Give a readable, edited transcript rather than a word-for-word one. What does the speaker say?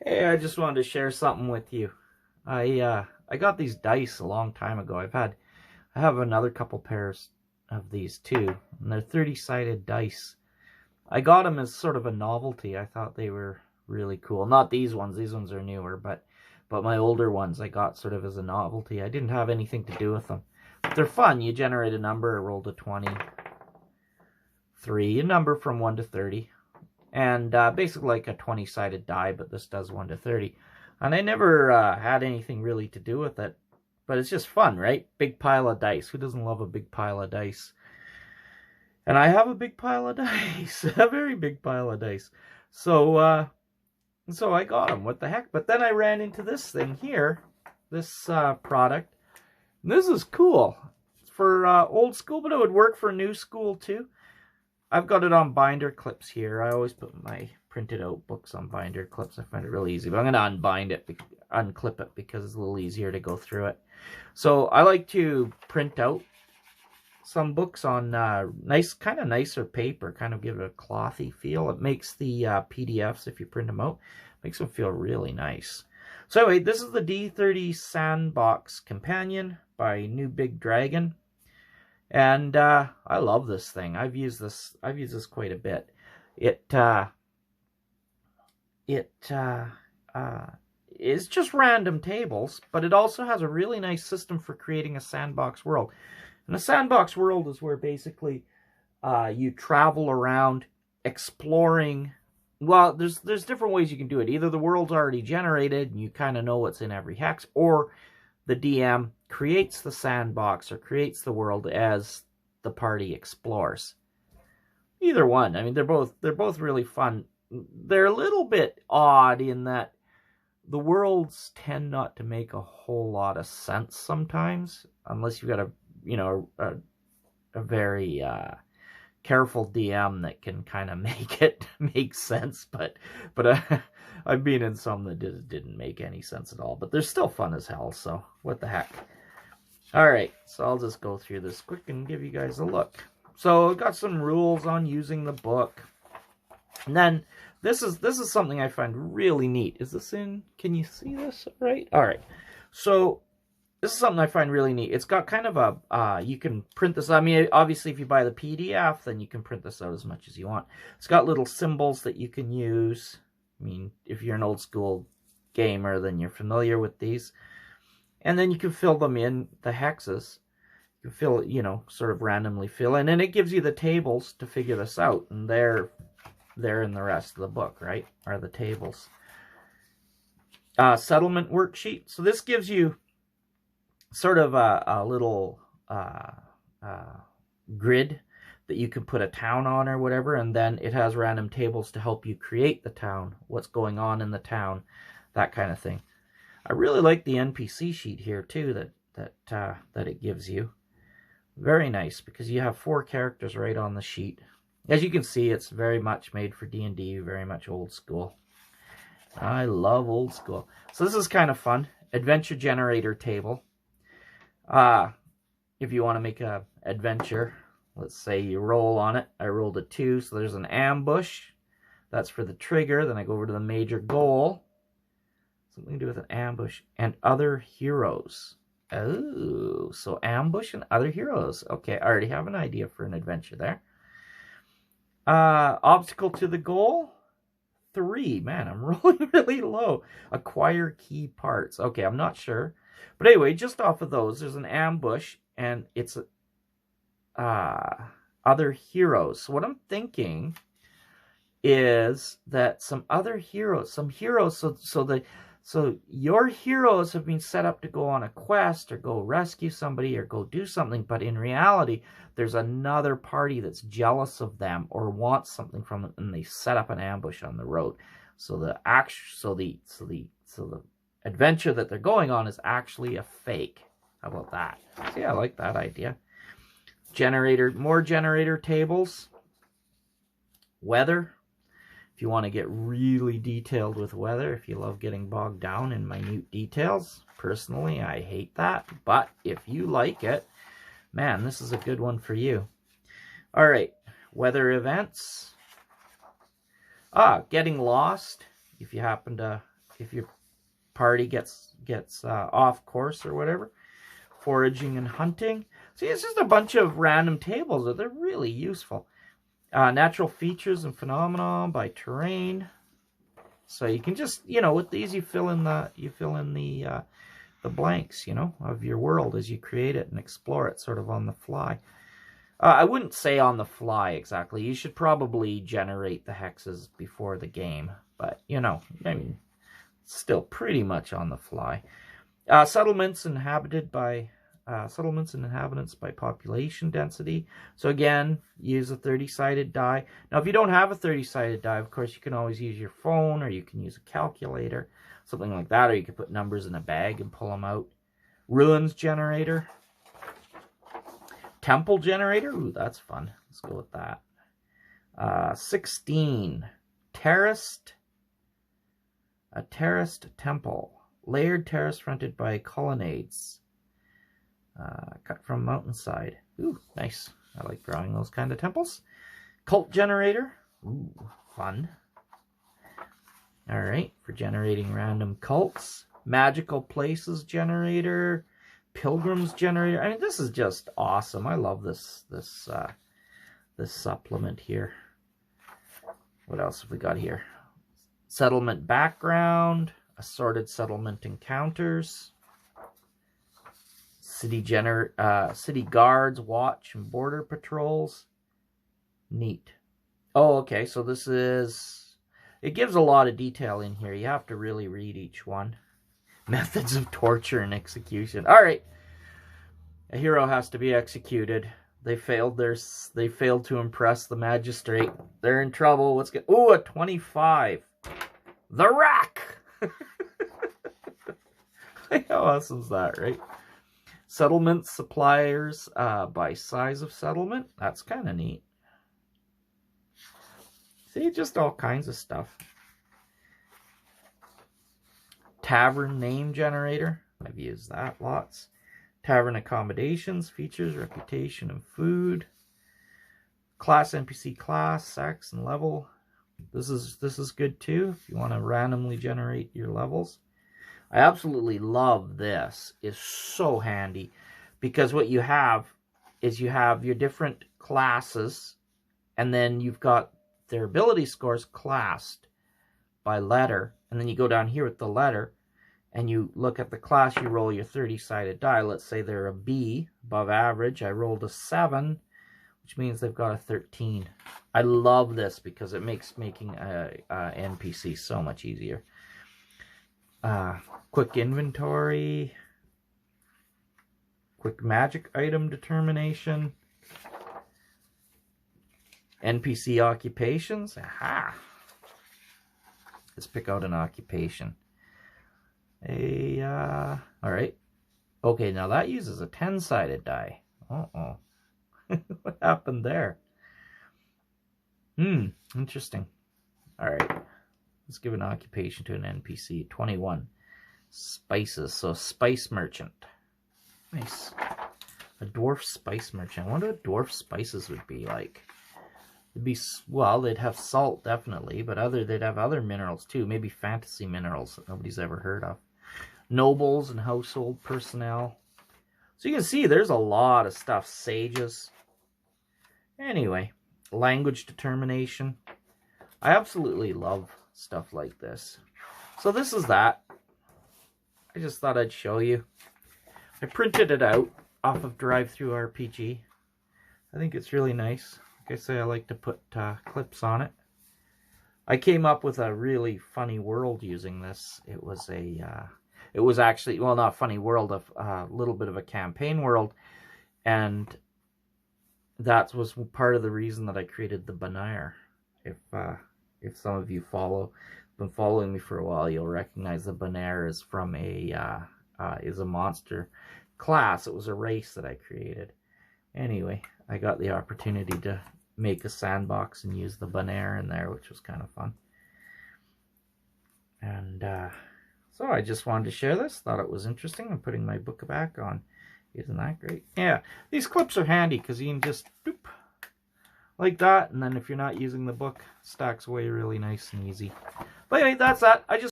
Hey, I just wanted to share something with you. I got these dice a long time ago. I have another couple pairs of these too, and they're 30-sided dice. I got them as sort of a novelty. I thought they were really cool. Not these ones. These ones are newer, but my older ones I got sort of as a novelty. I didn't have anything to do with them. But they're fun. You generate a number, roll to 20, 3, a number from 1 to 30. And basically like a 20-sided die, but this does 1 to 30. And I never had anything really to do with it, but it's just fun, right? Big pile of dice. Who doesn't love a big pile of dice? And I have a big pile of dice, a very big pile of dice. So I got them. What the heck? But then I ran into this thing here, this product. And this is cool. It's for old school, but it would work for new school too. I've got it on binder clips here. I always put my printed out books on binder clips. I find it really easy. But I'm going to unclip it because it's a little easier to go through it. So I like to print out some books on kind of nicer paper, kind of give it a clothy feel. It makes the PDFs, if you print them out, makes them feel really nice. So anyway, this is the D30 Sandbox Companion by New Big Dragon. And I love this thing. I've used this quite a bit. It is just random tables, but it also has a really nice system for creating a sandbox world. And a sandbox world is where basically you travel around exploring. Well, there's different ways you can do it. Either the world's already generated and you kind of know what's in every hex, or the DM creates the sandbox or creates the world as the party explores. Either one. I mean, they're both really fun. They're a little bit odd in that the worlds tend not to make a whole lot of sense sometimes, unless you've got a very careful DM that can kind of make it make sense. But I've been in some that didn't make any sense at all. But they're still fun as hell, so what the heck. Alright, so I'll just go through this quick and give you guys a look. So I've got some rules on using the book. And then this is something I find really neat. Is this in? Can you see this? Right? Alright. So this is something I find really neat. It's got kind of a, you can print this. I mean, obviously, if you buy the PDF, then you can print this out as much as you want. It's got little symbols that you can use. I mean, if you're an old school gamer, then you're familiar with these. And then you can fill them in, the hexes. You can fill, sort of randomly fill in. And it gives you the tables to figure this out. And they're in the rest of the book, right? Are the tables. Settlement worksheet. So this gives you sort of a little grid that you can put a town on or whatever, and then it has random tables to help you create the town, what's going on in the town, that kind of thing. I really like the NPC sheet here too that it gives you. Very nice, because you have 4 characters right on the sheet. As you can see, it's very much made for D&D, very much old school. I love old school. So this is kind of fun. Adventure generator table. If you want to make a adventure, let's say you roll on it. I rolled a 2, so there's an ambush. That's for the trigger. Then I go over to the major goal. Something to do with an ambush and other heroes. Oh, so ambush and other heroes. Okay, I already have an idea for an adventure there. Obstacle to the goal. 3. Man, I'm rolling really low. Acquire key parts. Okay, I'm not sure. But anyway, just off of those, there's an ambush, and it's other heroes. So what I'm thinking is that some heroes, so your heroes have been set up to go on a quest or go rescue somebody or go do something, but in reality, there's another party that's jealous of them or wants something from them, and they set up an ambush on the road. So the adventure that they're going on is actually a fake. How about that? See, I like that idea. More generator tables. Weather. If you want to get really detailed with weather, if you love getting bogged down in minute details. Personally, I hate that. But if you like it, man, this is a good one for you. All right. Weather events. Getting lost. If you happen to if your party gets off course or whatever. Foraging and hunting. See, it's just a bunch of random tables, but they're really useful. Natural features and phenomena by terrain. So you can just, you know, with these you fill in the blanks, you know, of your world as you create it and explore it sort of on the fly. I wouldn't say on the fly exactly. You should probably generate the hexes before the game, but you know, I mean, still pretty much on the fly. Settlements and inhabitants by population density. So again, use a 30-sided die. Now, if you don't have a 30-sided die, of course, you can always use your phone, or you can use a calculator, something like that, or you can put numbers in a bag and pull them out. Ruins generator. Temple generator. Ooh, that's fun. Let's go with that. 16. Terraced. A terraced temple. Layered terrace fronted by colonnades. Cut from mountainside. Ooh, nice. I like drawing those kind of temples. Cult generator. Ooh, fun. Alright, for generating random cults. Magical places generator. Pilgrims generator. I mean, this is just awesome. I love this supplement here. What else have we got here? Settlement background. Assorted settlement encounters. City guards, watch, and border patrols. Neat. Oh, okay, so this is... It gives a lot of detail in here. You have to really read each one. Methods of torture and execution. All right. A hero has to be executed. They failed to impress the magistrate. They're in trouble. Let's get... Ooh, a 25. The rack! How awesome is that, right? Settlement suppliers by size of settlement. That's kind of neat. See, just all kinds of stuff. Tavern name generator. I've used that lots. Tavern accommodations, features, reputation, and food. Class NPC class, sex, and level. This is good too if you want to randomly generate your levels. I absolutely love this. It's so handy because what you have is you have your different classes, and then you've got their ability scores classed by letter, and then you go down here with the letter and you look at the class. You roll your 30-sided die. Let's say they're a B, above average. I rolled a 7, which means they've got a 13. I love this because it makes making a NPC so much easier. Quick inventory, quick magic item determination, NPC occupations. Aha! Let's pick out an occupation. All right. Okay, now that uses a 10-sided die. Uh-oh. What happened there? Interesting. All right. Let's give an occupation to an NPC. 21. Spices. So, spice merchant. Nice. A dwarf spice merchant. I wonder what dwarf spices would be like. It'd be, well, they'd have salt, definitely, but they'd have other minerals, too. Maybe fantasy minerals that nobody's ever heard of. Nobles and household personnel. So you can see there's a lot of stuff. Sages. Anyway, language determination. I absolutely love stuff like this. So this is that. I just thought I'd show you. I printed it out off of Drive-Thru-RPG. I think it's really nice. Like I say, I like to put clips on it. I came up with a really funny world using this. It was actually, well, not a funny world, a little bit of a campaign world. And that was part of the reason that I created the Bonaire. If some of you been following me for a while, you'll recognize the Bonaire is from is a monster class. It was a race that I created. Anyway, I got the opportunity to make a sandbox and use the Bonaire in there, which was kind of fun. And so I just wanted to share this. Thought it was interesting. I'm putting my book back on. Isn't that great? Yeah, these clips are handy because you can just doop like that, and then if you're not using the book, stacks away really nice and easy. But anyway, that's that. I just